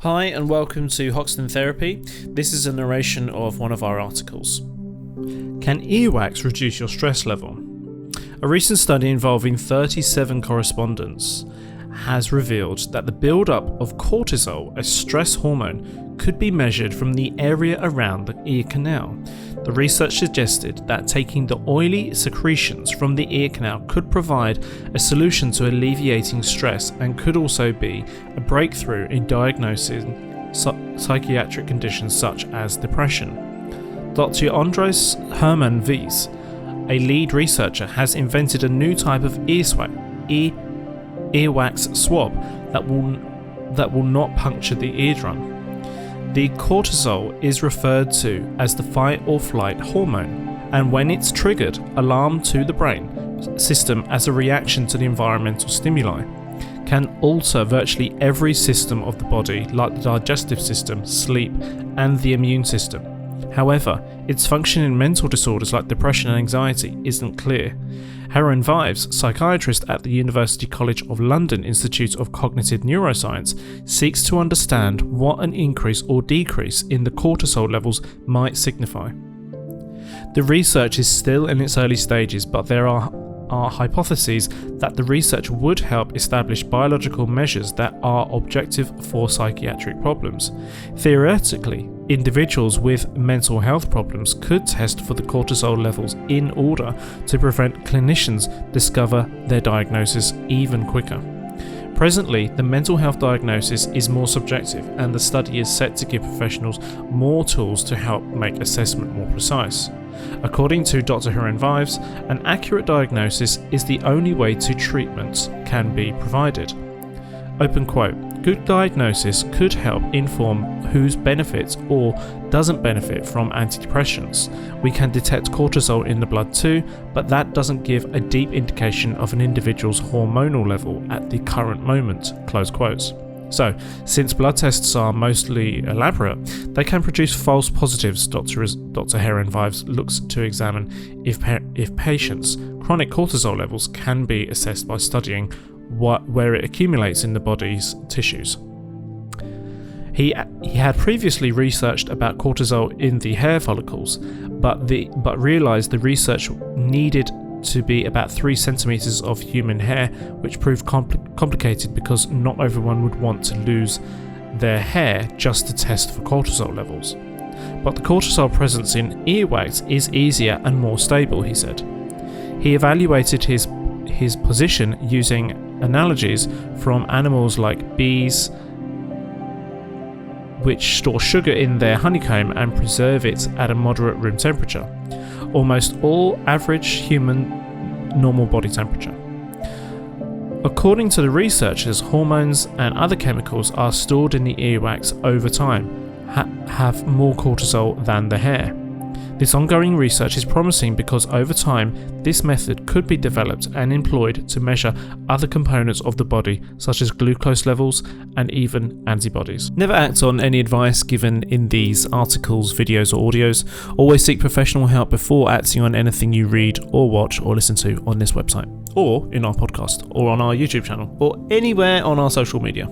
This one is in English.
Hi and welcome to Hoxton Therapy. This is a narration of one of our articles. Can earwax reduce your stress level? A recent study involving 37 correspondents has revealed that the build-up of cortisol, a stress hormone, could be measured from the area around the ear canal. The research suggested that taking the oily secretions from the ear canal could provide a solution to alleviating stress and could also be a breakthrough in diagnosing psychiatric conditions such as depression. Dr. Andres Herman Wies, a lead researcher, has invented a new type of earwax swab that will not puncture the eardrum. The cortisol is referred to as the fight or flight hormone, and when it's triggered, alarm to the brain system as a reaction to the environmental stimuli, can alter virtually every system of the body, like the digestive system, sleep, and the immune system. However, its function in mental disorders like depression and anxiety isn't clear. Herman Wies, psychiatrist at the University College of London Institute of Cognitive Neuroscience, seeks to understand what an increase or decrease in the cortisol levels might signify. The research is still in its early stages, but there are hypotheses that the research would help establish biological measures that are objective for psychiatric problems. Theoretically, individuals with mental health problems could test for the cortisol levels in order to prevent clinicians discover their diagnosis even quicker. Presently, the mental health diagnosis is more subjective, and the study is set to give professionals more tools to help make assessment more precise. According to Dr. Herman Wies, an accurate diagnosis is the only way to treatments can be provided. Open quote, good diagnosis could help inform who benefits or doesn't benefit from antidepressants. We can detect cortisol in the blood too, but that doesn't give a deep indication of an individual's hormonal level at the current moment, close quotes. So, since blood tests are mostly elaborate, they can produce false positives. Dr. Herman Wies looks to examine if patients' chronic cortisol levels can be assessed by studying where it accumulates in the body's tissues. He had previously researched about cortisol in the hair follicles, but realized the research needed to be about 3 centimeters of human hair, which proved complicated because not everyone would want to lose their hair just to test for cortisol levels. But the cortisol presence in earwax is easier and more stable, he said. He evaluated his position using analogies from animals like bees, which store sugar in their honeycomb and preserve it at a moderate room temperature, almost all average human normal body temperature. According to the researchers, hormones and other chemicals are stored in the earwax over time, have more cortisol than the hair. This ongoing research is promising because over time, this method could be developed and employed to measure other components of the body, such as glucose levels and even antibodies. Never act on any advice given in these articles, videos, or audios. Always seek professional help before acting on anything you read or watch or listen to on this website, or in our podcast, or on our YouTube channel, or anywhere on our social media.